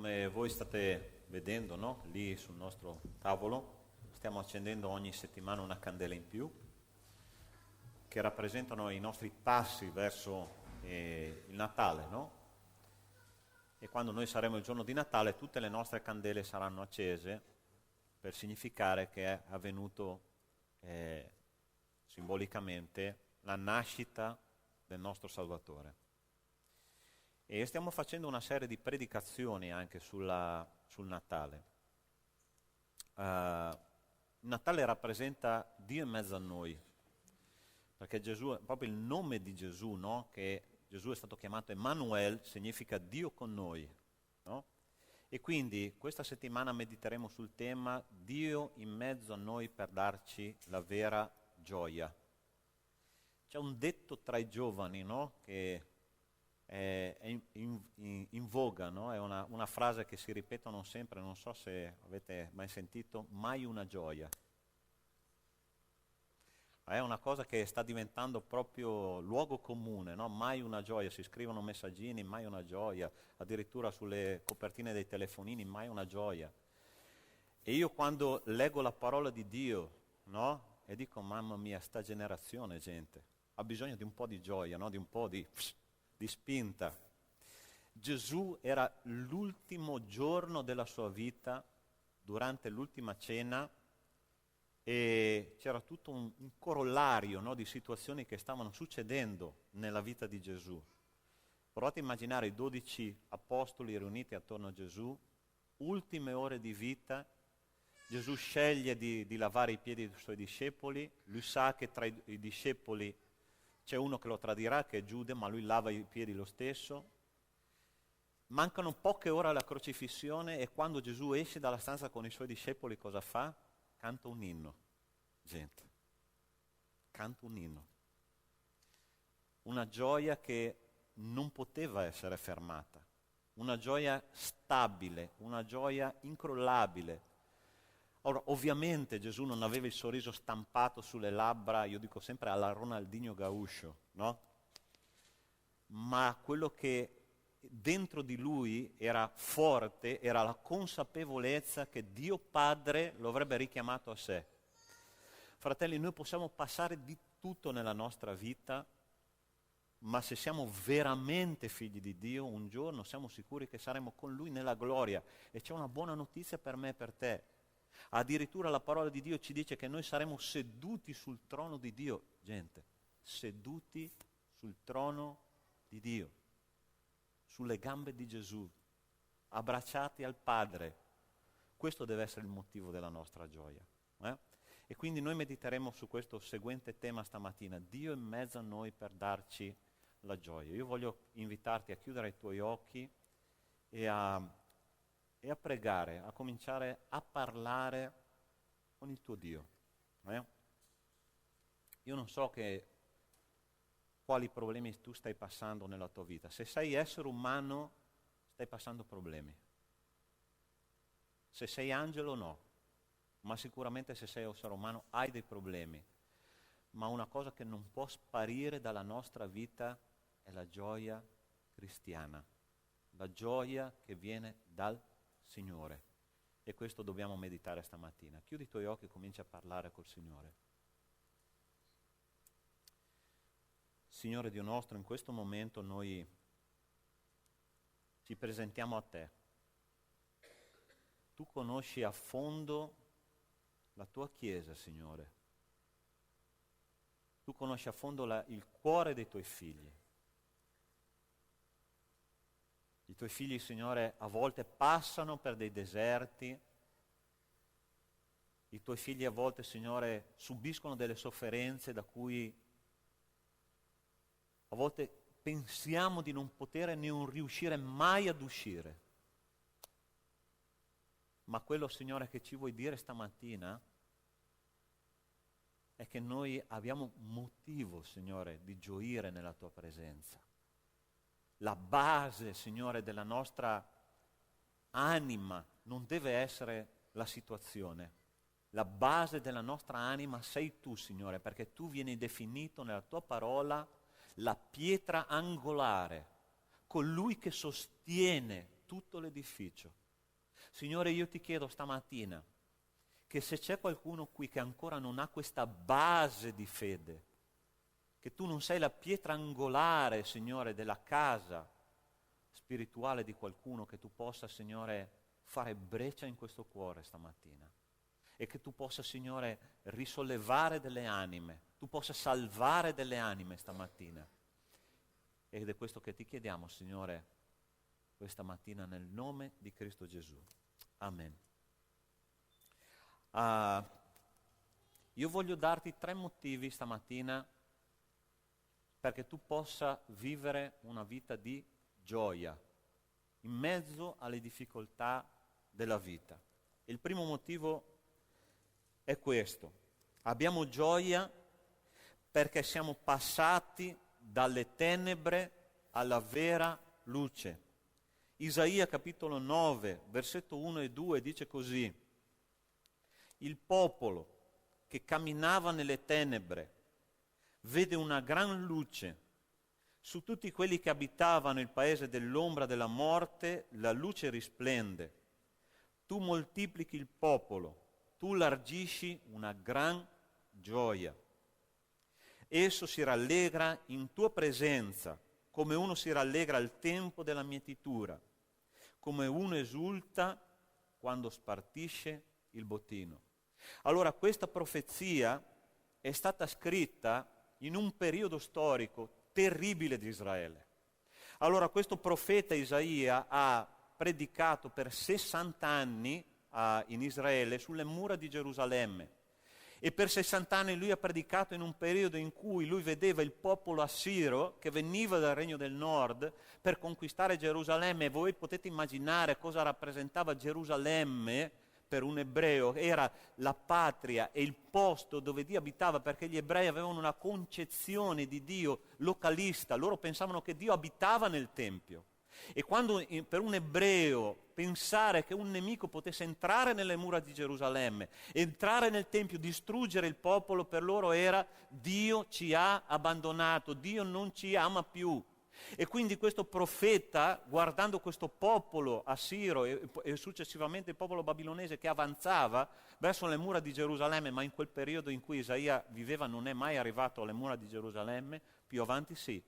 Come voi state vedendo, no? Lì sul nostro tavolo stiamo accendendo ogni settimana una candela in più che rappresentano i nostri passi verso il Natale, no? E quando noi saremo il giorno di Natale tutte le nostre candele saranno accese per significare che è avvenuto simbolicamente la nascita del nostro Salvatore. E stiamo facendo una serie di predicazioni anche sul Natale. Il Natale rappresenta Dio in mezzo a noi, perché Gesù, proprio il nome di Gesù, no? Che Gesù è stato chiamato Emanuele, significa Dio con noi, no? E quindi questa settimana mediteremo sul tema Dio in mezzo a noi per darci la vera gioia. C'è un detto tra i giovani, no? Che è in voga, no? È una frase che si ripetono sempre, non so se avete mai sentito, mai una gioia. È una cosa che sta diventando proprio luogo comune, no? Mai una gioia, si scrivono messaggini, mai una gioia, addirittura sulle copertine dei telefonini, mai una gioia. E io quando leggo la parola di Dio, no? E dico, mamma mia, sta generazione, gente, ha bisogno di un po' di gioia, no? Di un po' di spinta. Gesù era l'ultimo giorno della sua vita, durante l'ultima cena, e c'era tutto un corollario, no, di situazioni che stavano succedendo nella vita di Gesù. Provate a immaginare i 12 apostoli riuniti attorno a Gesù, ultime ore di vita. Gesù sceglie di lavare i piedi dei suoi discepoli, lui sa che tra i discepoli c'è uno che lo tradirà, che è Giuda, ma lui lava i piedi lo stesso. Mancano poche ore alla crocifissione e quando Gesù esce dalla stanza con i suoi discepoli cosa fa? Canta un inno, gente. Canta un inno. Una gioia che non poteva essere fermata. Una gioia stabile, una gioia incrollabile. Ora, ovviamente Gesù non aveva il sorriso stampato sulle labbra, io dico sempre alla Ronaldinho Gauscio, no? Ma quello che dentro di lui era forte era la consapevolezza che Dio Padre lo avrebbe richiamato a sé. Fratelli, noi possiamo passare di tutto nella nostra vita, ma se siamo veramente figli di Dio, un giorno siamo sicuri che saremo con Lui nella gloria. E c'è una buona notizia per me e per te. Addirittura la parola di Dio ci dice che noi saremo seduti sul trono di Dio. Gente, seduti sul trono di Dio, sulle gambe di Gesù, abbracciati al Padre. Questo deve essere il motivo della nostra gioia. E quindi noi mediteremo su questo seguente tema stamattina, Dio in mezzo a noi per darci la gioia. Io voglio invitarti a chiudere i tuoi occhi e a pregare, a cominciare a parlare con il tuo Dio. Io non so quali problemi tu stai passando nella tua vita. Se sei essere umano, stai passando problemi. Se sei angelo, no. Ma sicuramente se sei essere umano hai dei problemi. Ma una cosa che non può sparire dalla nostra vita è la gioia cristiana. La gioia che viene dal Signore. E questo dobbiamo meditare stamattina. Chiudi i tuoi occhi e comincia a parlare col Signore. Signore Dio nostro, in questo momento noi ci presentiamo a Te. Tu conosci a fondo la Tua Chiesa, Signore. Tu conosci a fondo il cuore dei Tuoi figli. I Tuoi figli, Signore, a volte passano per dei deserti. I Tuoi figli a volte, Signore, subiscono delle sofferenze da cui a volte pensiamo di non poter né non riuscire mai ad uscire. Ma quello, Signore, che ci vuoi dire stamattina è che noi abbiamo motivo, Signore, di gioire nella Tua presenza. La base, Signore, della nostra anima non deve essere la situazione. La base della nostra anima sei Tu, Signore, perché Tu vieni definito nella Tua parola la pietra angolare, colui che sostiene tutto l'edificio. Signore, io ti chiedo stamattina che se c'è qualcuno qui che ancora non ha questa base di fede, che tu non sei la pietra angolare, Signore, della casa spirituale di qualcuno, che tu possa, Signore, fare breccia in questo cuore stamattina e che tu possa, Signore, risollevare delle anime, tu possa salvare delle anime stamattina. Ed è questo che ti chiediamo, Signore, questa mattina nel nome di Cristo Gesù. Amen. Io voglio darti 3 motivi stamattina perché tu possa vivere una vita di gioia in mezzo alle difficoltà della vita. Il primo motivo è questo: abbiamo gioia perché siamo passati dalle tenebre alla vera luce. Isaia capitolo 9, versetto 1 e 2 dice così: il popolo che camminava nelle tenebre vede una gran luce. Su tutti quelli che abitavano il paese dell'ombra della morte, la luce risplende. Tu moltiplichi il popolo, tu largisci una gran gioia. Esso si rallegra in tua presenza, come uno si rallegra al tempo della mietitura, come uno esulta quando spartisce il bottino. Allora, questa profezia è stata scritta in un periodo storico terribile di Israele. Allora, questo profeta Isaia ha predicato per 60 anni in Israele sulle mura di Gerusalemme, e per 60 anni lui ha predicato in un periodo in cui lui vedeva il popolo assiro che veniva dal regno del nord per conquistare Gerusalemme. E voi potete immaginare cosa rappresentava Gerusalemme per un ebreo. Era la patria e il posto dove Dio abitava, perché gli ebrei avevano una concezione di Dio localista. Loro pensavano che Dio abitava nel Tempio. E quando per un ebreo pensare che un nemico potesse entrare nelle mura di Gerusalemme, entrare nel Tempio, distruggere il popolo, per loro era: Dio ci ha abbandonato, Dio non ci ama più. E quindi questo profeta, guardando questo popolo assiro e successivamente il popolo babilonese che avanzava verso le mura di Gerusalemme, ma in quel periodo in cui Isaia viveva non è mai arrivato alle mura di Gerusalemme, più avanti sì.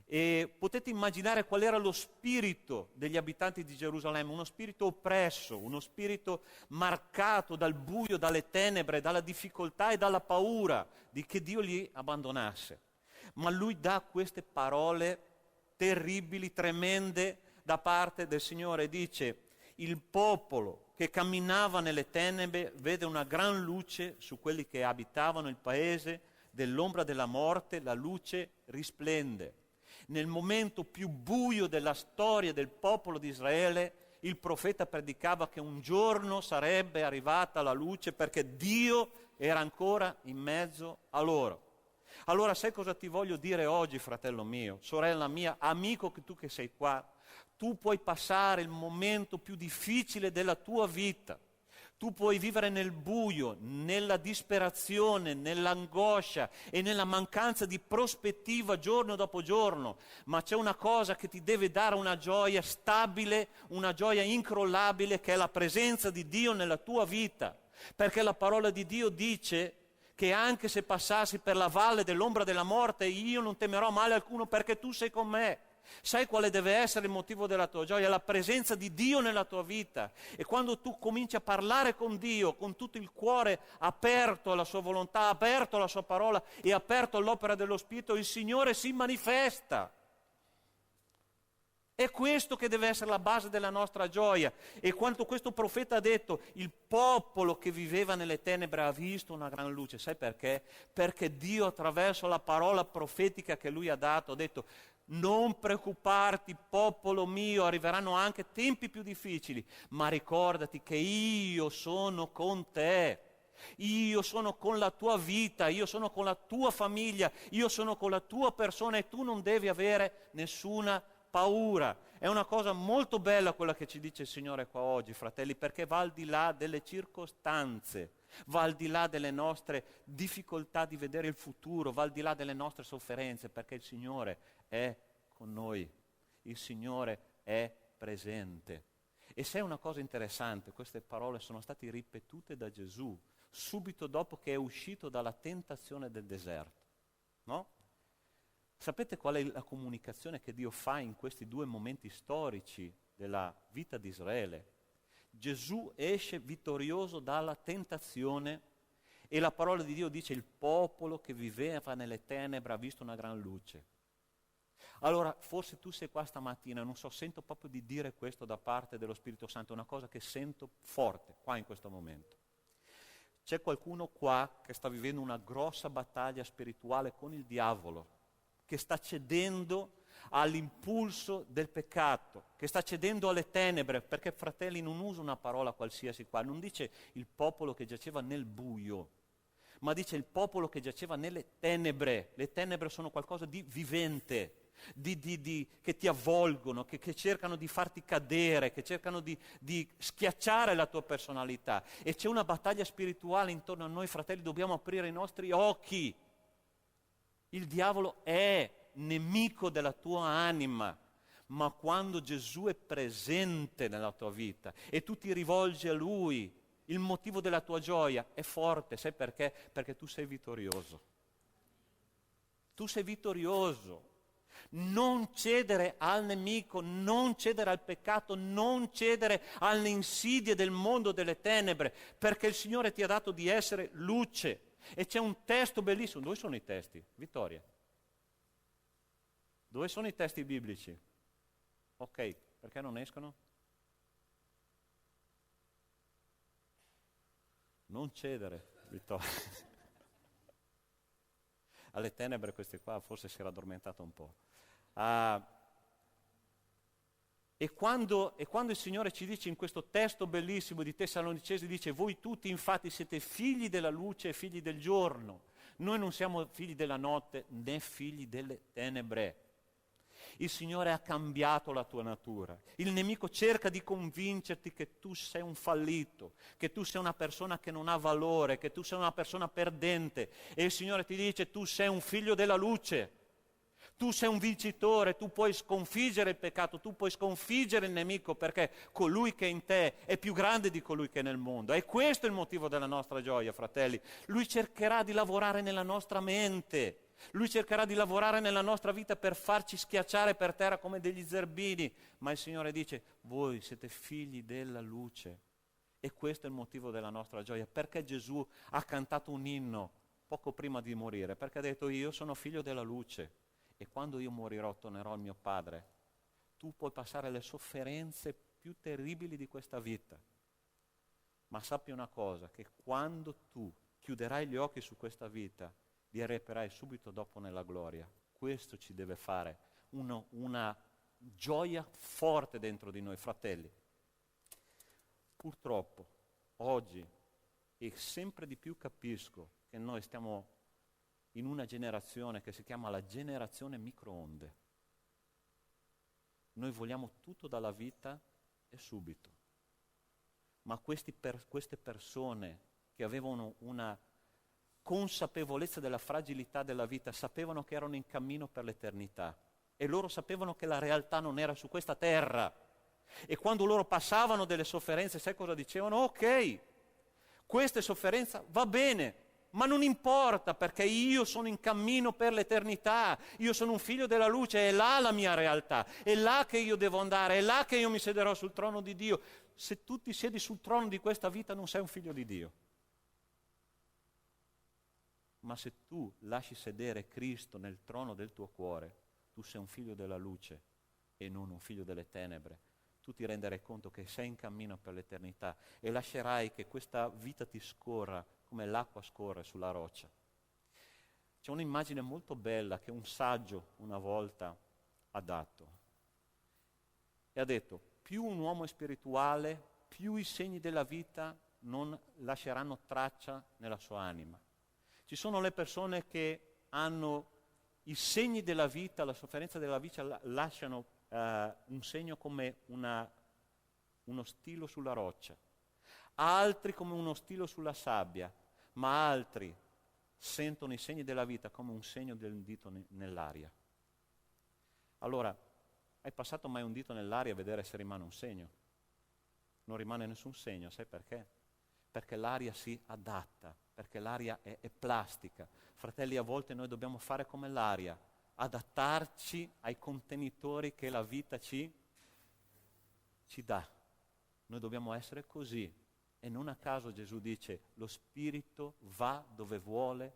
E potete immaginare qual era lo spirito degli abitanti di Gerusalemme: uno spirito oppresso, uno spirito marcato dal buio, dalle tenebre, dalla difficoltà e dalla paura di che Dio li abbandonasse. Ma lui dà queste parole terribili, tremende da parte del Signore. Dice: il popolo che camminava nelle tenebre vede una gran luce. Su quelli che abitavano il paese dell'ombra della morte, la luce risplende. Nel momento più buio della storia del popolo di Israele, il profeta predicava che un giorno sarebbe arrivata la luce, perché Dio era ancora in mezzo a loro. Allora, sai cosa ti voglio dire oggi, fratello mio, sorella mia, amico che tu che sei qua? Tu puoi passare il momento più difficile della tua vita. Tu puoi vivere nel buio, nella disperazione, nell'angoscia e nella mancanza di prospettiva giorno dopo giorno, ma c'è una cosa che ti deve dare una gioia stabile, una gioia incrollabile, che è la presenza di Dio nella tua vita. Perché la parola di Dio dice che anche se passassi per la valle dell'ombra della morte, io non temerò male alcuno, perché tu sei con me. Sai quale deve essere il motivo della tua gioia? La presenza di Dio nella tua vita. E quando tu cominci a parlare con Dio con tutto il cuore aperto alla sua volontà, aperto alla sua parola e aperto all'opera dello Spirito, il Signore si manifesta. È questo che deve essere la base della nostra gioia. E quando questo profeta ha detto: il popolo che viveva nelle tenebre ha visto una gran luce. Sai perché? Perché Dio, attraverso la parola profetica che lui ha dato, ha detto: non preoccuparti, popolo mio, arriveranno anche tempi più difficili, ma ricordati che io sono con te. Io sono con la tua vita, io sono con la tua famiglia, io sono con la tua persona, e tu non devi avere nessuna paura. È una cosa molto bella quella che ci dice il Signore qua oggi, fratelli, perché va al di là delle circostanze, va al di là delle nostre difficoltà di vedere il futuro, va al di là delle nostre sofferenze, perché il Signore è con noi, il Signore è presente. E sai una cosa interessante, queste parole sono state ripetute da Gesù subito dopo che è uscito dalla tentazione del deserto, no? Sapete qual è la comunicazione che Dio fa in questi due momenti storici della vita di Israele? Gesù esce vittorioso dalla tentazione e la parola di Dio dice: il popolo che viveva nelle tenebre ha visto una gran luce. Allora, forse tu sei qua stamattina, non so, sento proprio di dire questo da parte dello Spirito Santo, è una cosa che sento forte qua in questo momento. C'è qualcuno qua che sta vivendo una grossa battaglia spirituale con il diavolo, che sta cedendo all'impulso del peccato, che sta cedendo alle tenebre, perché fratelli non usa una parola qualsiasi qua, non dice il popolo che giaceva nel buio, ma dice il popolo che giaceva nelle tenebre. Le tenebre sono qualcosa di vivente, che ti avvolgono, che cercano di farti cadere, che cercano di schiacciare la tua personalità. E c'è una battaglia spirituale intorno a noi, fratelli, dobbiamo aprire i nostri occhi. Il diavolo è nemico della tua anima, ma quando Gesù è presente nella tua vita e tu ti rivolgi a Lui, il motivo della tua gioia è forte. Sai perché? Perché tu sei vittorioso. Tu sei vittorioso. Non cedere al nemico, non cedere al peccato, non cedere alle insidie del mondo delle tenebre, perché il Signore ti ha dato di essere luce. E c'è un testo bellissimo. Dove sono i testi? Vittoria. Dove sono i testi biblici? Ok, perché non escono? Non cedere, Vittoria. Alle tenebre queste qua forse si era addormentato un po'. E quando il Signore ci dice in questo testo bellissimo di Tessalonicesi, dice: voi tutti infatti siete figli della luce e figli del giorno. Noi non siamo figli della notte né figli delle tenebre. Il Signore ha cambiato la tua natura. Il nemico cerca di convincerti che tu sei un fallito, che tu sei una persona che non ha valore, che tu sei una persona perdente. E il Signore ti dice: tu sei un figlio della luce. Tu sei un vincitore, tu puoi sconfiggere il peccato, tu puoi sconfiggere il nemico, perché colui che è in te è più grande di colui che è nel mondo. E questo è il motivo della nostra gioia, fratelli. Lui cercherà di lavorare nella nostra mente. Lui cercherà di lavorare nella nostra vita per farci schiacciare per terra come degli zerbini, ma il Signore dice: voi siete figli della luce. E questo è il motivo della nostra gioia. Perché Gesù ha cantato un inno poco prima di morire? Perché ha detto: io sono figlio della luce e quando io morirò tornerò al mio Padre. Tu puoi passare le sofferenze più terribili di questa vita, ma sappi una cosa, che quando tu chiuderai gli occhi su questa vita, li arreperai subito dopo nella gloria. Questo ci deve fare una gioia forte dentro di noi, fratelli. Purtroppo, oggi, e sempre di più capisco che noi stiamo in una generazione che si chiama la generazione microonde. Noi vogliamo tutto dalla vita e subito. Ma queste persone che avevano una consapevolezza della fragilità della vita, sapevano che erano in cammino per l'eternità e loro sapevano che la realtà non era su questa terra. E quando loro passavano delle sofferenze, sai cosa dicevano? Ok, questa sofferenza va bene, ma non importa, perché io sono in cammino per l'eternità, io sono un figlio della luce, è là la mia realtà, è là che io devo andare, è là che io mi siederò sul trono di Dio. Se tu ti siedi sul trono di questa vita non sei un figlio di Dio. Ma se tu lasci sedere Cristo nel trono del tuo cuore, tu sei un figlio della luce e non un figlio delle tenebre. Tu ti renderai conto che sei in cammino per l'eternità e lascerai che questa vita ti scorra come l'acqua scorre sulla roccia. C'è un'immagine molto bella che un saggio una volta ha dato. E ha detto: più un uomo è spirituale, più i segni della vita non lasceranno traccia nella sua anima. Ci sono le persone che hanno i segni della vita, la sofferenza della vita lasciano un segno come uno stilo sulla roccia, altri come uno stilo sulla sabbia, ma altri sentono i segni della vita come un segno del dito nell'aria. Allora, Hai passato mai un dito nell'aria a vedere se rimane un segno? Non rimane nessun segno, sai perché? Perché l'aria si adatta, perché l'aria è plastica. Fratelli, a volte noi dobbiamo fare come l'aria, adattarci ai contenitori che la vita ci dà. Noi dobbiamo essere così. E non a caso Gesù dice, lo Spirito va dove vuole,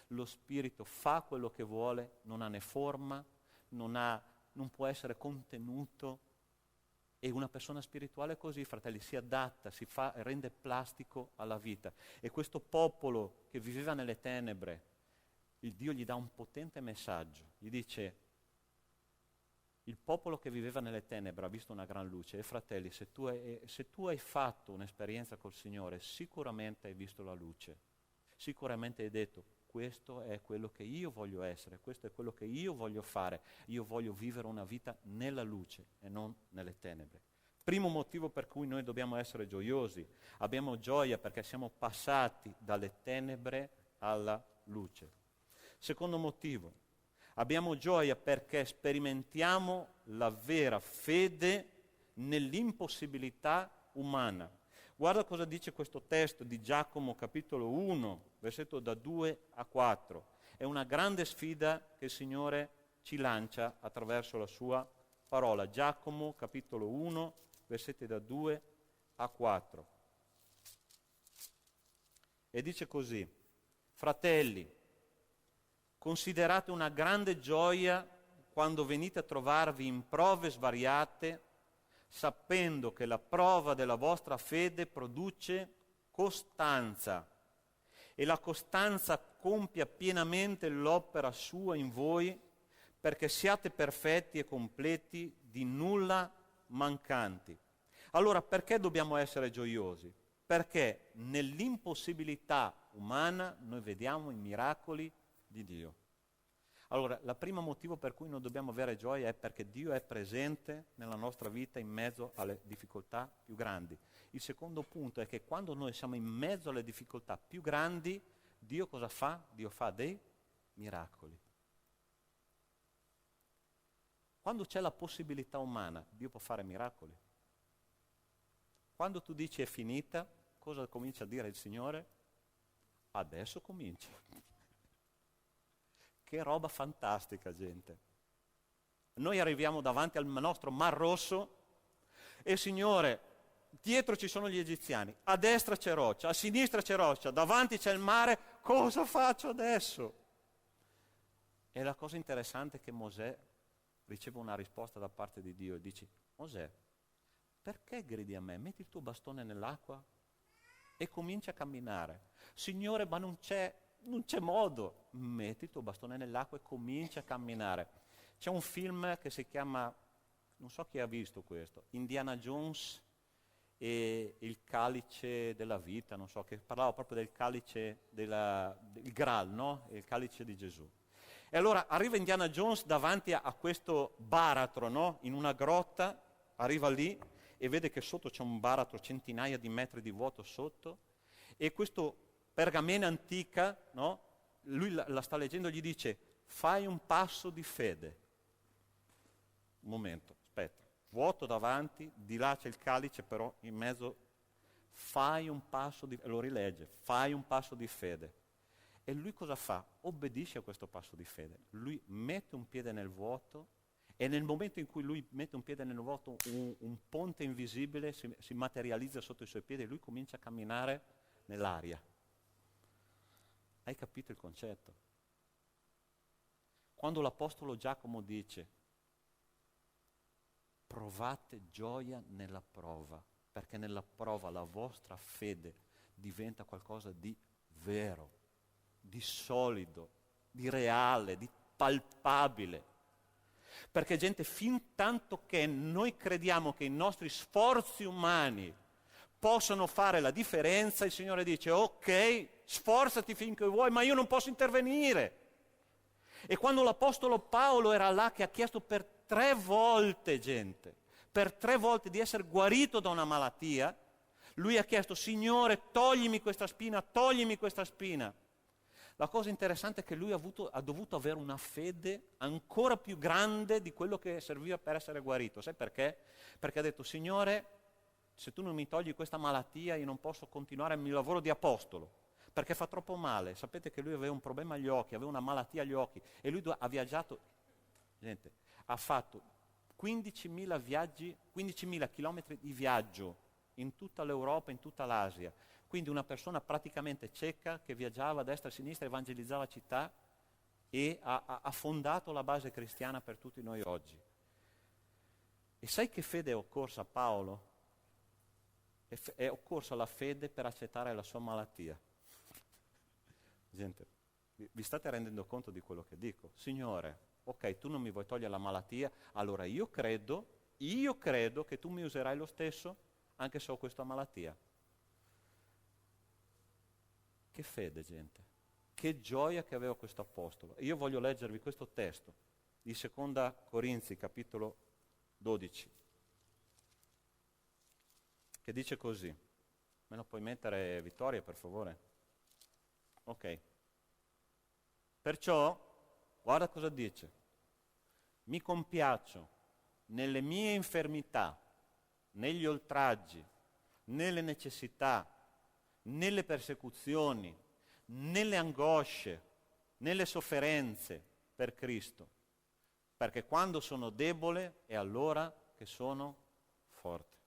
lo Spirito fa quello che vuole, non ha né forma, non può essere contenuto. E una persona spirituale è così, fratelli, si adatta, rende plastico alla vita. E questo popolo che viveva nelle tenebre, il Dio gli dà un potente messaggio. Gli dice, il popolo che viveva nelle tenebre ha visto una gran luce. E fratelli, se tu hai fatto un'esperienza col Signore, sicuramente hai visto la luce. Sicuramente hai detto, questo è quello che io voglio essere, questo è quello che io voglio fare. Io voglio vivere una vita nella luce e non nelle tenebre. Primo motivo per cui noi dobbiamo essere gioiosi. Abbiamo gioia perché siamo passati dalle tenebre alla luce. Secondo motivo, abbiamo gioia perché sperimentiamo la vera fede nell'impossibilità umana. Guarda cosa dice questo testo di Giacomo capitolo 1, versetto da 2 a 4. È una grande sfida che il Signore ci lancia attraverso la sua parola. Giacomo capitolo 1, versetti da 2 a 4. E dice così, fratelli, considerate una grande gioia quando venite a trovarvi in prove svariate, sapendo che la prova della vostra fede produce costanza, e la costanza compia pienamente l'opera sua in voi, perché siate perfetti e completi, di nulla mancanti. Allora, perché dobbiamo essere gioiosi? Perché nell'impossibilità umana noi vediamo i miracoli di Dio. Allora, il primo motivo per cui noi dobbiamo avere gioia è perché Dio è presente nella nostra vita in mezzo alle difficoltà più grandi. Il secondo punto è che quando noi siamo in mezzo alle difficoltà più grandi, Dio cosa fa? Dio fa dei miracoli. Quando c'è la possibilità umana, Dio può fare miracoli. Quando tu dici è finita, cosa comincia a dire il Signore? Adesso comincia. Che roba fantastica, gente. Noi arriviamo davanti al nostro Mar Rosso e Signore, dietro ci sono gli egiziani, a destra c'è roccia, a sinistra c'è roccia, davanti c'è il mare, cosa faccio adesso? E la cosa interessante è che Mosè riceve una risposta da parte di Dio e dice, Mosè, perché gridi a me? Metti il tuo bastone nell'acqua e comincia a camminare. Signore, ma non c'è modo. Metti il tuo bastone nell'acqua e comincia a camminare. C'è un film che si chiama, non so chi ha visto questo, Indiana Jones e il calice della vita, non so, che parlava proprio del calice, il Graal, no? Il calice di Gesù. E allora arriva Indiana Jones davanti a questo baratro, no? In una grotta, arriva lì e vede che sotto c'è un baratro, centinaia di metri di vuoto sotto, e questo pergamena antica, no? Lui la sta leggendo e gli dice, fai un passo di fede. Un momento, aspetta, vuoto davanti, di là c'è il calice, però in mezzo, fai un passo di fede, lo rilegge, fai un passo di fede. E lui cosa fa? Obbedisce a questo passo di fede. Lui mette un piede nel vuoto e nel momento in cui lui mette un piede nel vuoto, un ponte invisibile si materializza sotto i suoi piedi e lui comincia a camminare nell'aria. Hai capito il concetto? Quando l'Apostolo Giacomo dice provate gioia nella prova, perché nella prova la vostra fede diventa qualcosa di vero, di solido, di reale, di palpabile. Perché gente, fin tanto che noi crediamo che i nostri sforzi umani possano fare la differenza, il Signore dice ok, sforzati finché vuoi, ma io non posso intervenire. E quando l'Apostolo Paolo era là che ha chiesto per 3 volte, gente, per 3 volte di essere guarito da una malattia, lui ha chiesto, Signore, toglimi questa spina, toglimi questa spina. La cosa interessante è che lui ha dovuto avere una fede ancora più grande di quello che serviva per essere guarito. Sai perché? Perché ha detto, Signore, se tu non mi togli questa malattia io non posso continuare il mio lavoro di apostolo, perché fa troppo male. Sapete che lui aveva un problema agli occhi, aveva una malattia agli occhi e lui ha viaggiato, gente, ha fatto 15.000 viaggi, 15.000 chilometri di viaggio in tutta l'Europa, in tutta l'Asia. Quindi una persona praticamente cieca che viaggiava a destra e a sinistra, evangelizzava città e ha fondato la base cristiana per tutti noi oggi. E sai che fede è occorsa a Paolo? È occorsa la fede per accettare la sua malattia. Gente, vi state rendendo conto di quello che dico? Signore, ok, tu non mi vuoi togliere la malattia, allora io credo che tu mi userai lo stesso anche se ho questa malattia. Che fede, gente. Che gioia che aveva questo apostolo. Io voglio leggervi questo testo di Seconda Corinzi, capitolo 12, che dice così. Me lo puoi mettere, Vittoria, per favore? Ok. Perciò, guarda cosa dice. Mi compiaccio nelle mie infermità, negli oltraggi, nelle necessità, nelle persecuzioni, nelle angosce, nelle sofferenze per Cristo, perché quando sono debole è allora che sono forte.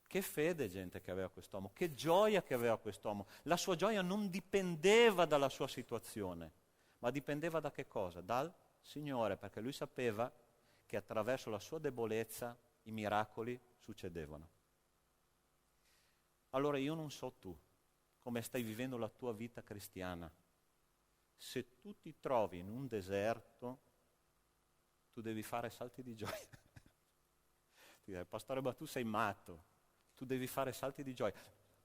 Che fede, gente, che aveva quest'uomo, che gioia che aveva quest'uomo. La sua gioia non dipendeva dalla sua situazione, ma dipendeva da che cosa? Dal Signore, perché lui sapeva che attraverso la sua debolezza i miracoli succedevano. Allora io non so tu come stai vivendo la tua vita cristiana. Se tu ti trovi in un deserto, tu devi fare salti di gioia. Ti dirai, pastore, ma tu sei matto. Tu devi fare salti di gioia.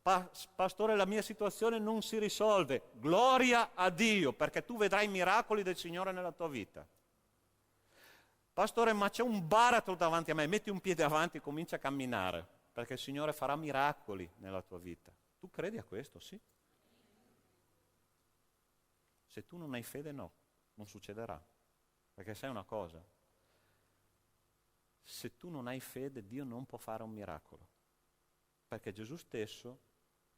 Pastore, la mia situazione non si risolve. Gloria a Dio, perché tu vedrai i miracoli del Signore nella tua vita. Pastore, ma c'è un baratro davanti a me. Metti un piede avanti e comincia a camminare, perché il Signore farà miracoli nella tua vita. Tu credi a questo? Sì. Se tu non hai fede, no, non succederà. Perché sai una cosa? Se tu non hai fede, Dio non può fare un miracolo. Perché Gesù stesso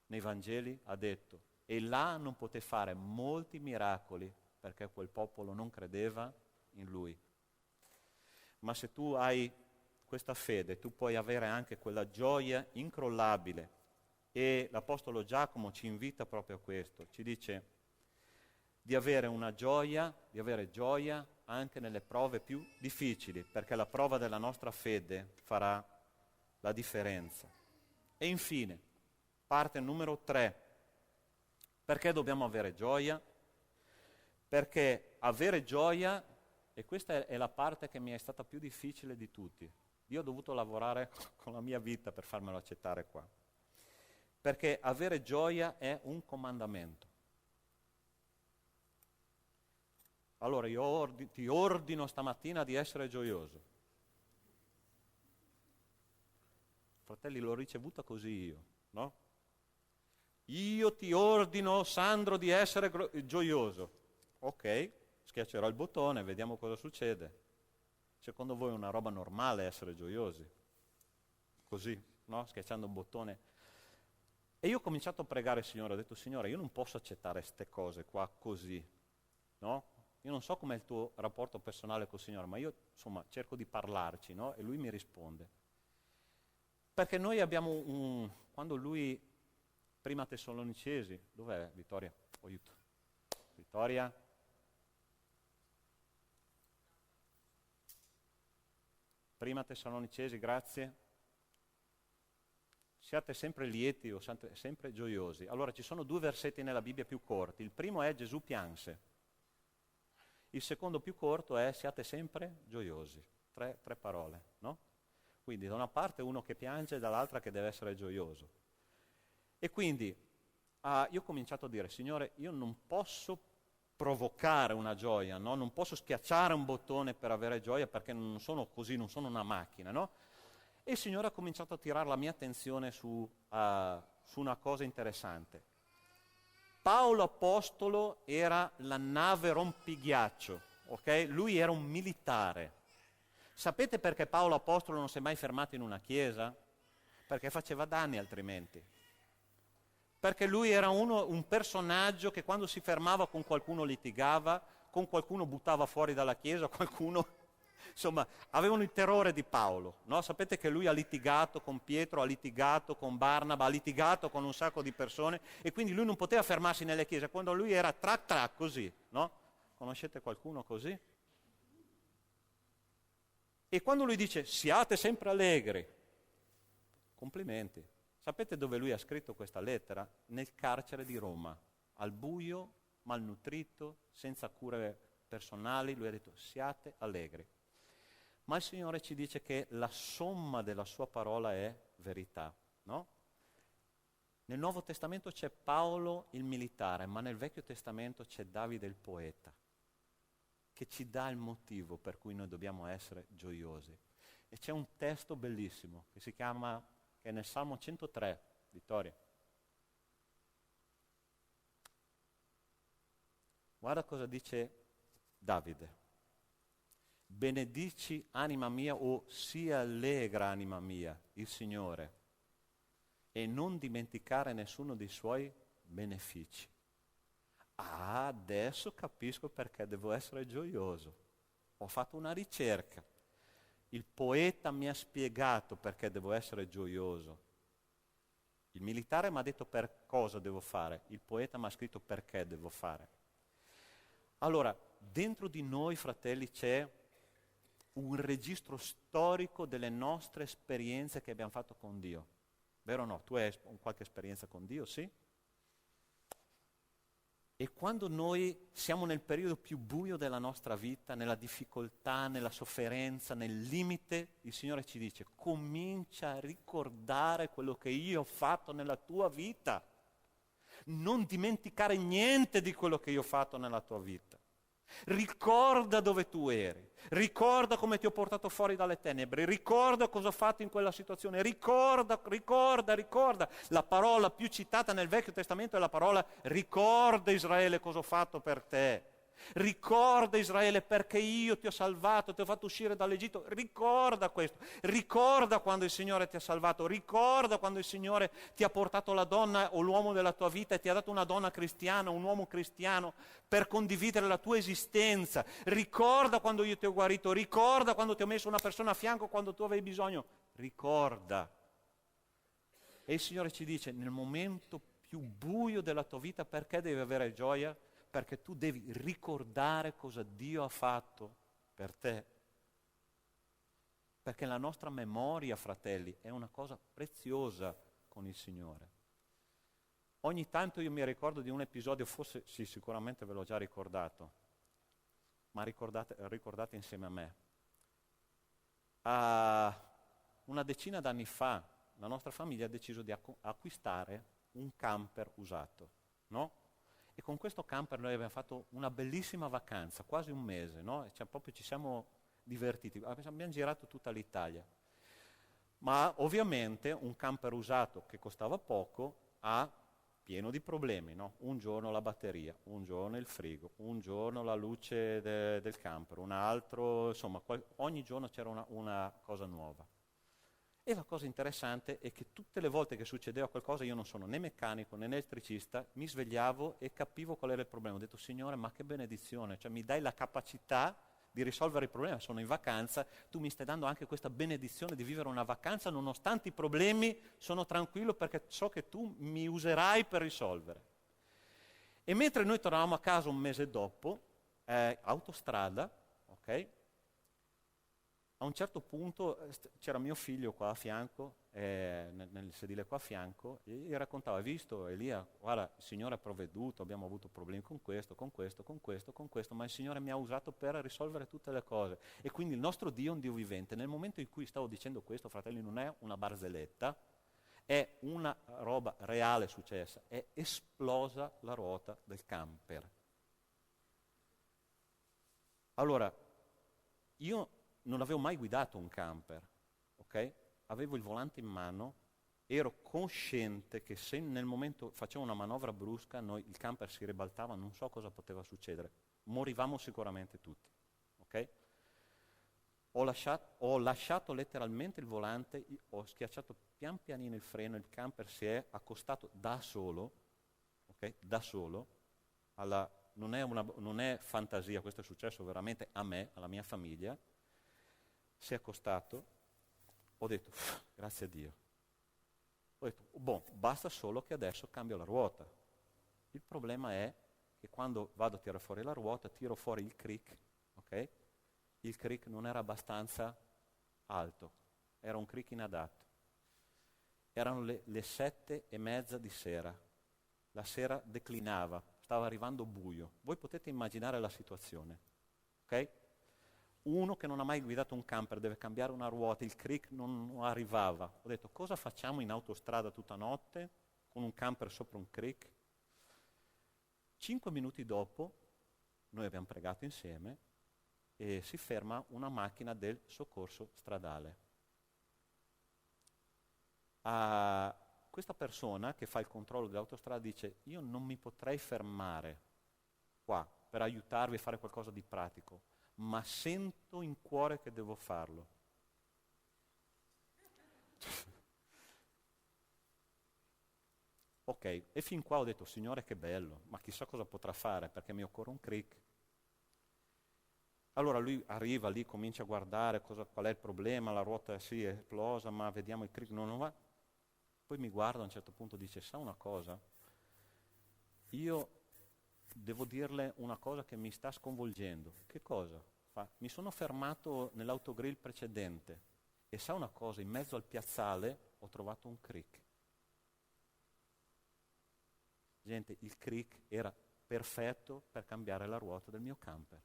nei Vangeli ha detto, e là non poté fare molti miracoli perché quel popolo non credeva in Lui. Ma se tu hai questa fede, tu puoi avere anche quella gioia incrollabile. E l'Apostolo Giacomo ci invita proprio a questo, ci dice di avere una gioia, di avere gioia anche nelle prove più difficili, perché la prova della nostra fede farà la differenza. E infine, parte numero 3, perché dobbiamo avere gioia? Perché avere gioia, e questa è la parte che mi è stata più difficile di tutti, io ho dovuto lavorare con la mia vita per farmelo accettare qua, perché avere gioia è un comandamento. Allora io ti ordino stamattina di essere gioioso. Fratelli, l'ho ricevuta così io, no? Io ti ordino, Sandro, di essere gioioso. Ok, schiaccerò il bottone, vediamo cosa succede. Secondo voi è una roba normale essere gioiosi? Così, no? Schiacciando un bottone. E io ho cominciato a pregare il Signore, ho detto, Signore, io non posso accettare queste cose qua così, no? Io non so com'è il tuo rapporto personale col Signore, ma io, insomma, cerco di parlarci, no? E Lui mi risponde. Perché noi abbiamo quando Lui, prima Tessalonicesi, dov'è Vittoria? Aiuto. Vittoria? Prima Tessalonicesi, grazie. Siate sempre lieti o siate sempre gioiosi. Allora ci sono 2 versetti nella Bibbia più corti. Il primo è Gesù pianse. Il secondo più corto è siate sempre gioiosi. 3 parole, no? Quindi da una parte uno che piange e dall'altra che deve essere gioioso. E quindi io ho cominciato a dire, Signore, io non posso provocare una gioia, no? Non posso schiacciare un bottone per avere gioia perché non sono così, non sono una macchina, no? E il Signore ha cominciato a tirare la mia attenzione su una cosa interessante. Paolo Apostolo era la nave rompighiaccio, ok? Lui era un militare. Sapete perché Paolo Apostolo non si è mai fermato in una chiesa? Perché faceva danni altrimenti. Perché lui era un personaggio che quando si fermava con qualcuno litigava, con qualcuno buttava fuori dalla chiesa, qualcuno, insomma, avevano il terrore di Paolo, no? Sapete che lui ha litigato con Pietro, ha litigato con Barnaba, ha litigato con un sacco di persone e quindi lui non poteva fermarsi nelle chiese, quando lui era trac trac così, no? Conoscete qualcuno così? E quando lui dice siate sempre allegri, complimenti. Sapete dove lui ha scritto questa lettera? Nel carcere di Roma, al buio, malnutrito, senza cure personali, lui ha detto siate allegri. Ma il Signore ci dice che la somma della sua parola è verità, no? Nel Nuovo Testamento c'è Paolo il militare, ma nel Vecchio Testamento c'è Davide il poeta, che ci dà il motivo per cui noi dobbiamo essere gioiosi. E c'è un testo bellissimo che si chiama, che è nel Salmo 103, Vittoria. Guarda cosa dice Davide. Benedici anima mia o sia allegra anima mia il Signore e non dimenticare nessuno dei suoi benefici. Ah, adesso capisco perché devo essere gioioso. Ho fatto una ricerca. Il poeta mi ha spiegato perché devo essere gioioso. Il militare mi ha detto per cosa devo fare. Il poeta mi ha scritto perché devo fare. Allora, dentro di noi, fratelli, c'è un registro storico delle nostre esperienze che abbiamo fatto con Dio. Vero o no? Tu hai qualche esperienza con Dio, sì? E quando noi siamo nel periodo più buio della nostra vita, nella difficoltà, nella sofferenza, nel limite, il Signore ci dice: comincia a ricordare quello che io ho fatto nella tua vita. Non dimenticare niente di quello che io ho fatto nella tua vita. Ricorda dove tu eri, ricorda come ti ho portato fuori dalle tenebre, ricorda cosa ho fatto in quella situazione, ricorda. La parola più citata nel Vecchio Testamento è la parola ricorda Israele cosa ho fatto per te. Ricorda Israele perché io ti ho salvato, ti ho fatto uscire dall'Egitto, ricorda questo, ricorda quando il Signore ti ha salvato, ricorda quando il Signore ti ha portato la donna o l'uomo della tua vita e ti ha dato una donna cristiana, un uomo cristiano per condividere la tua esistenza, ricorda quando io ti ho guarito, ricorda quando ti ho messo una persona a fianco quando tu avevi bisogno, ricorda. E il Signore ci dice nel momento più buio della tua vita perché devi avere gioia? Perché tu devi ricordare cosa Dio ha fatto per te. Perché la nostra memoria, fratelli, è una cosa preziosa con il Signore. Ogni tanto io mi ricordo di un episodio, forse sì, sicuramente ve l'ho già ricordato, ma ricordate insieme a me. Una decina d'anni fa la nostra famiglia ha deciso di acquistare un camper usato, no? E con questo camper noi abbiamo fatto una bellissima vacanza, quasi un mese, no? Cioè, proprio ci siamo divertiti, abbiamo girato tutta l'Italia. Ma ovviamente un camper usato che costava poco ha pieno di problemi, no? Un giorno la batteria, un giorno il frigo, un giorno la luce del camper, un altro, insomma, ogni giorno c'era una cosa nuova. E la cosa interessante è che tutte le volte che succedeva qualcosa, io non sono né meccanico né elettricista, mi svegliavo e capivo qual era il problema. Ho detto: Signore, ma che benedizione, cioè mi dai la capacità di risolvere il problema, sono in vacanza, tu mi stai dando anche questa benedizione di vivere una vacanza, nonostante i problemi sono tranquillo perché so che tu mi userai per risolvere. E mentre noi tornavamo a casa un mese dopo, autostrada, ok? A un certo punto c'era mio figlio qua a fianco, nel sedile qua a fianco, e gli raccontava: hai visto Elia, guarda, il Signore ha provveduto, abbiamo avuto problemi con questo, ma il Signore mi ha usato per risolvere tutte le cose. E quindi il nostro Dio è un Dio vivente. Nel momento in cui stavo dicendo questo, fratelli, non è una barzelletta, è una roba reale successa, è esplosa la ruota del camper. Allora, io non avevo mai guidato un camper, ok? Avevo il volante in mano ero cosciente che se nel momento facevo una manovra brusca, il camper si ribaltava, non so cosa poteva succedere. Morivamo sicuramente tutti. Ok? Ho lasciato letteralmente il volante, ho schiacciato pian pianino il freno, il camper si è accostato da solo, ok? Da solo, non è fantasia, questo è successo veramente a me, alla mia famiglia, si è accostato, ho detto, grazie a Dio. Ho detto, basta solo che adesso cambio la ruota. Il problema è che quando vado a tirare fuori la ruota, tiro fuori il crick, ok? Il crick non era abbastanza alto, era un crick inadatto. Erano le 7:30 di sera, la sera declinava, stava arrivando buio. Voi potete immaginare la situazione, ok? Uno che non ha mai guidato un camper deve cambiare una ruota, il crick non arrivava. Ho detto, cosa facciamo in autostrada tutta notte con un camper sopra un crick? 5 minuti dopo, noi abbiamo pregato insieme e si ferma una macchina del soccorso stradale. Questa persona che fa il controllo dell'autostrada dice, io non mi potrei fermare qua per aiutarvi a fare qualcosa di pratico, ma sento in cuore che devo farlo. Ok, e fin qua ho detto, Signore che bello, ma chissà cosa potrà fare perché mi occorre un crick. Allora lui arriva lì, comincia a guardare qual è il problema, la ruota sì è esplosa, ma vediamo il crick non va. Poi mi guarda a un certo punto e dice, sa una cosa? Io devo dirle una cosa che mi sta sconvolgendo. Che cosa? Mi sono fermato nell'autogrill precedente e sa una cosa? In mezzo al piazzale ho trovato un crick. Gente, il crick era perfetto per cambiare la ruota del mio camper.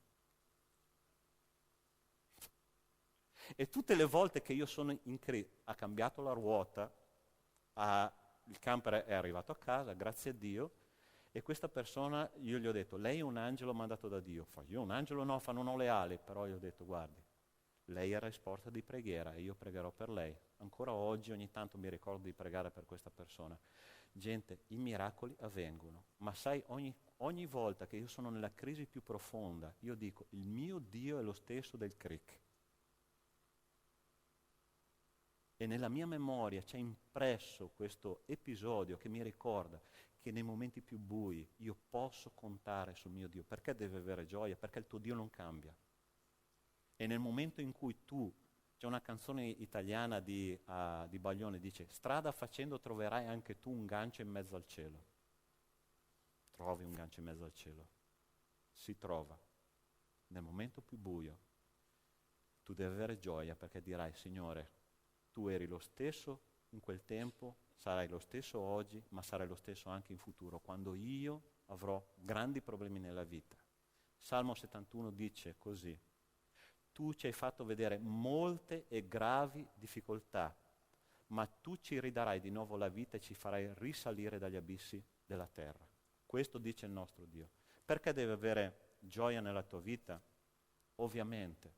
E tutte le volte che io sono in crick, ha cambiato la ruota, il camper è arrivato a casa, grazie a Dio, e questa persona, io gli ho detto, lei è un angelo mandato da Dio. Io un angelo no, non ho le ali, però gli ho detto, guardi, lei è risposta di preghiera e io pregherò per lei. Ancora oggi ogni tanto mi ricordo di pregare per questa persona. Gente, i miracoli avvengono, ma sai, ogni volta che io sono nella crisi più profonda, io dico, il mio Dio è lo stesso del crick. E nella mia memoria c'è impresso questo episodio che mi ricorda che nei momenti più bui io posso contare sul mio Dio. Perché deve avere gioia? Perché il tuo Dio non cambia. E nel momento in cui c'è una canzone italiana di Baglione, dice, strada facendo troverai anche tu un gancio in mezzo al cielo. Trovi un gancio in mezzo al cielo. Si trova. Nel momento più buio tu devi avere gioia perché dirai, Signore, tu eri lo stesso in quel tempo, sarai lo stesso oggi, ma sarai lo stesso anche in futuro, quando io avrò grandi problemi nella vita. Salmo 71 dice così, tu ci hai fatto vedere molte e gravi difficoltà, ma tu ci ridarai di nuovo la vita e ci farai risalire dagli abissi della terra. Questo dice il nostro Dio. Perché deve avere gioia nella tua vita? Ovviamente,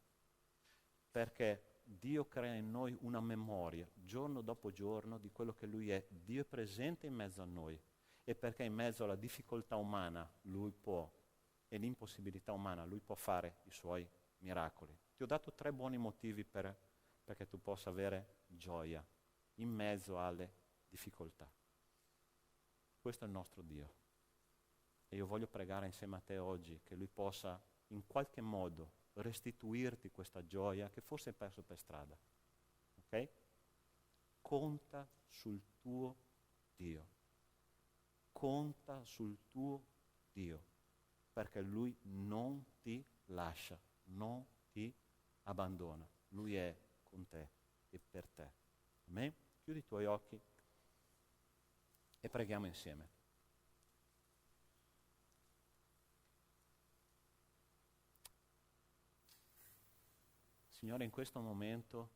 perché Dio crea in noi una memoria, giorno dopo giorno, di quello che Lui è. Dio è presente in mezzo a noi e perché in mezzo alla difficoltà umana Lui può, e l'impossibilità umana, Lui può fare i Suoi miracoli. Ti ho dato 3 buoni motivi perché tu possa avere gioia in mezzo alle difficoltà. Questo è il nostro Dio. E io voglio pregare insieme a te oggi che Lui possa in qualche modo restituirti questa gioia che forse hai perso per strada. Ok? Conta sul tuo Dio. Conta sul tuo Dio, perché Lui non ti lascia, non ti abbandona. Lui è con te e per te. Amen? Chiudi i tuoi occhi e preghiamo insieme. Signore, in questo momento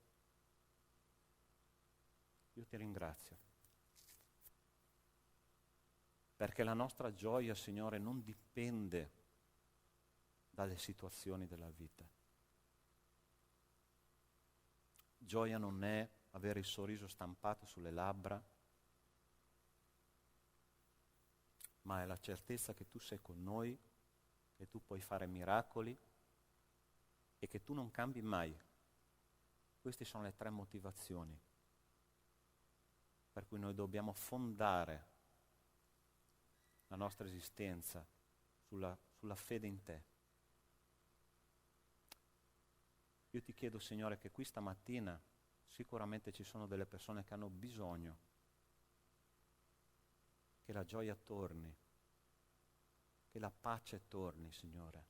io ti ringrazio, perché la nostra gioia, Signore, non dipende dalle situazioni della vita. Gioia non è avere il sorriso stampato sulle labbra ma è la certezza che tu sei con noi, che tu puoi fare miracoli e che tu non cambi mai. Queste sono le 3 motivazioni per cui noi dobbiamo fondare la nostra esistenza sulla fede in te. Io ti chiedo, Signore, che qui stamattina sicuramente ci sono delle persone che hanno bisogno che la gioia torni, che la pace torni, Signore,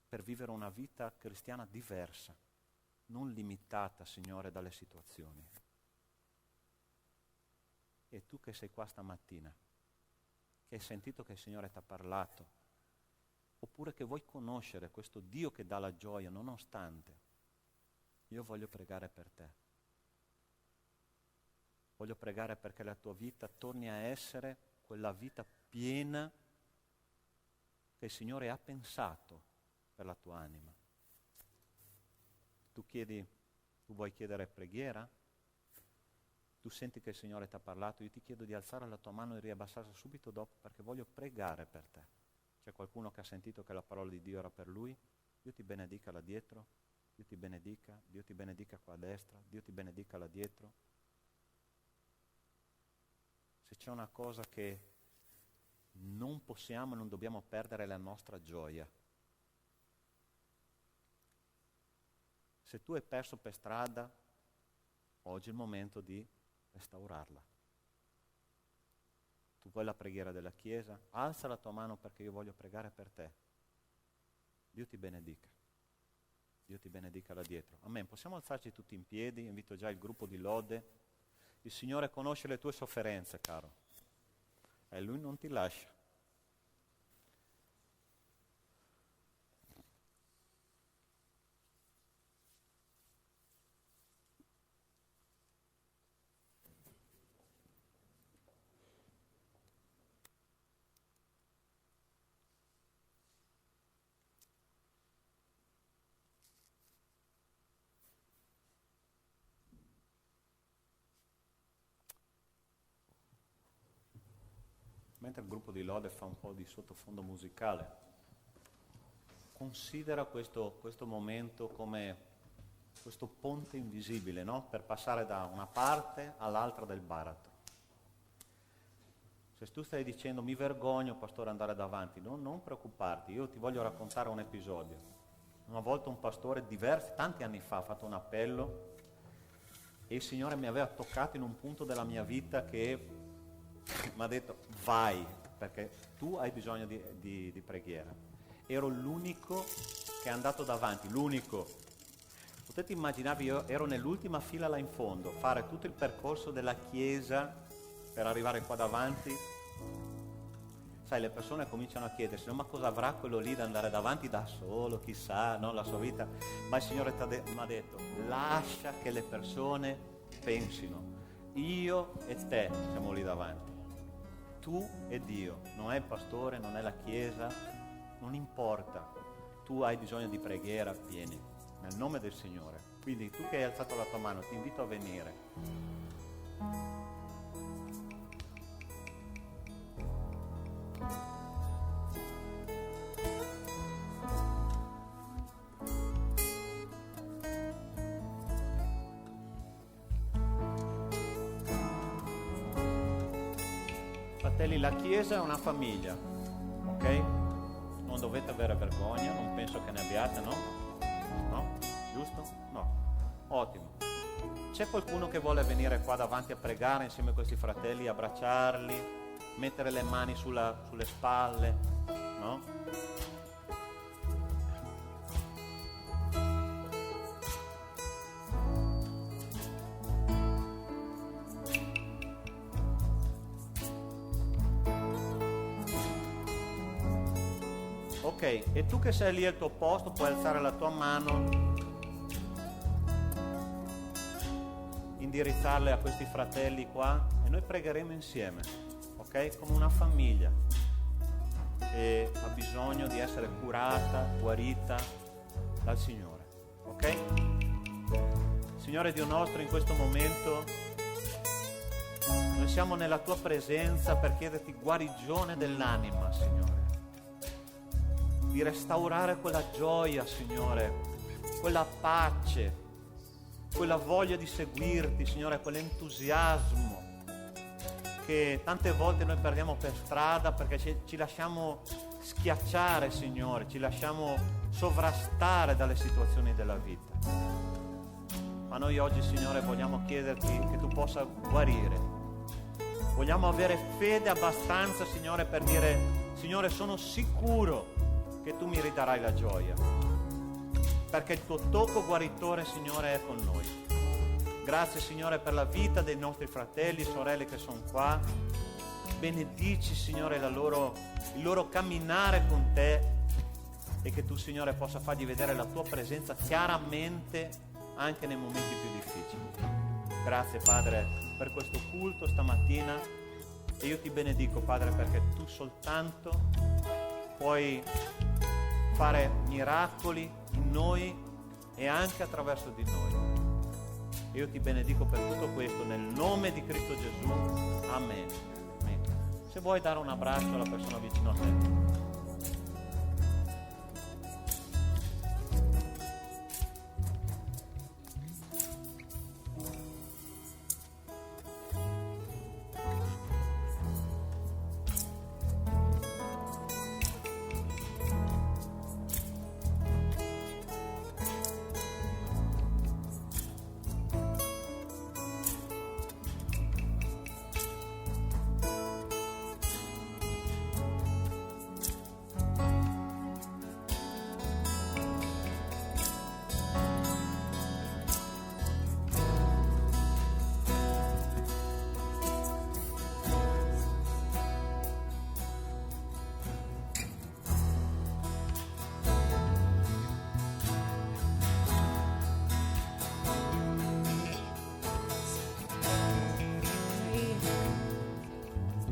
per vivere una vita cristiana diversa, non limitata, Signore, dalle situazioni. E tu che sei qua stamattina, che hai sentito che il Signore ti ha parlato, oppure che vuoi conoscere questo Dio che dà la gioia nonostante, io voglio pregare per te. Voglio pregare perché la tua vita torni a essere quella vita piena che il Signore ha pensato per la tua anima. Tu vuoi chiedere preghiera? Tu senti che il Signore ti ha parlato, io ti chiedo di alzare la tua mano e riabbassarla subito dopo perché voglio pregare per te. C'è qualcuno che ha sentito che la parola di Dio era per lui? Dio ti benedica là dietro, Dio ti benedica qua a destra, Dio ti benedica là dietro. Se c'è una cosa che non possiamo e non dobbiamo perdere è la nostra gioia. Se tu hai perso per strada, oggi è il momento di restaurarla. Tu vuoi la preghiera della Chiesa? Alza la tua mano perché io voglio pregare per te. Dio ti benedica. Dio ti benedica là dietro. Amen. Possiamo alzarci tutti in piedi? Invito già il gruppo di lode. Il Signore conosce le tue sofferenze, caro. E Lui non ti lascia. Mentre il gruppo di lode fa un po' di sottofondo musicale, considera questo momento come questo ponte invisibile, no? Per passare da una parte all'altra del baratro. Se tu stai dicendo mi vergogno, pastore, andare davanti, non preoccuparti, io ti voglio raccontare un episodio. Una volta un pastore tanti anni fa ha fatto un appello e il Signore mi aveva toccato in un punto della mia vita che mi ha detto vai, perché tu hai bisogno di preghiera. Ero l'unico che è andato davanti, l'unico. Potete immaginarvi, io ero nell'ultima fila là in fondo, fare tutto il percorso della chiesa per arrivare qua davanti. Sai, le persone cominciano a chiedersi, no, ma cosa avrà quello lì da andare davanti da solo, chissà, no, la sua vita. Ma il Signore mi ha detto, lascia che le persone pensino. Io e te siamo lì davanti. Tu e Dio, non è il pastore, non è la chiesa, non importa. Tu hai bisogno di preghiera, vieni, nel nome del Signore. Quindi tu che hai alzato la tua mano, ti invito a venire. Fratelli, la Chiesa è una famiglia, ok? Non dovete avere vergogna, non penso che ne abbiate, no? No? Giusto? No. Ottimo. C'è qualcuno che vuole venire qua davanti a pregare insieme a questi fratelli, abbracciarli, mettere le mani sulle spalle, no? Ok, e tu che sei lì al tuo posto puoi alzare la tua mano, indirizzarle a questi fratelli qua e noi pregheremo insieme, ok? Come una famiglia che ha bisogno di essere curata, guarita dal Signore, ok? Signore Dio nostro, in questo momento noi siamo nella tua presenza per chiederti guarigione dell'anima, Signore, di restaurare quella gioia, Signore, quella pace, quella voglia di seguirti, Signore, quell'entusiasmo che tante volte noi perdiamo per strada perché ci lasciamo schiacciare, Signore, ci lasciamo sovrastare dalle situazioni della vita. Ma noi oggi, Signore, vogliamo chiederti che tu possa guarire. Vogliamo avere fede abbastanza, Signore, per dire: Signore, sono sicuro che tu mi ridarai la gioia, perché il tuo tocco guaritore, Signore, è con noi. Grazie, Signore, per la vita dei nostri fratelli e sorelle che sono qua. Benedici, Signore, il loro camminare con te, e che tu, Signore, possa fargli vedere la tua presenza chiaramente anche nei momenti più difficili. Grazie, Padre, per questo culto stamattina, e io ti benedico, Padre, perché tu soltanto puoi fare miracoli in noi e anche attraverso di noi. Io ti benedico per tutto questo nel nome di Cristo Gesù. Amen. Amen. Se vuoi dare un abbraccio alla persona vicino a te.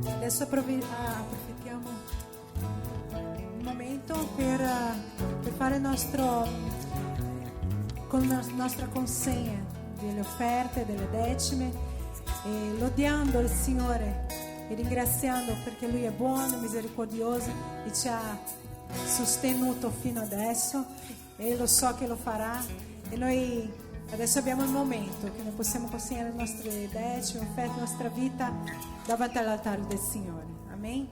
Adesso approfittiamo un momento per fare con la nostra consegna delle offerte, delle decime, e lodando il Signore e ringraziando perché Lui è buono, misericordioso e ci ha sostenuto fino adesso, e lo so che lo farà. E noi adesso abbiamo il momento che noi possiamo consegnare le nostre decime, offerte, la nostra vita davanti all'altare del Signore. Amen?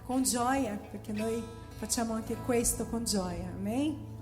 Con gioia, perché noi facciamo anche questo con gioia. Amen?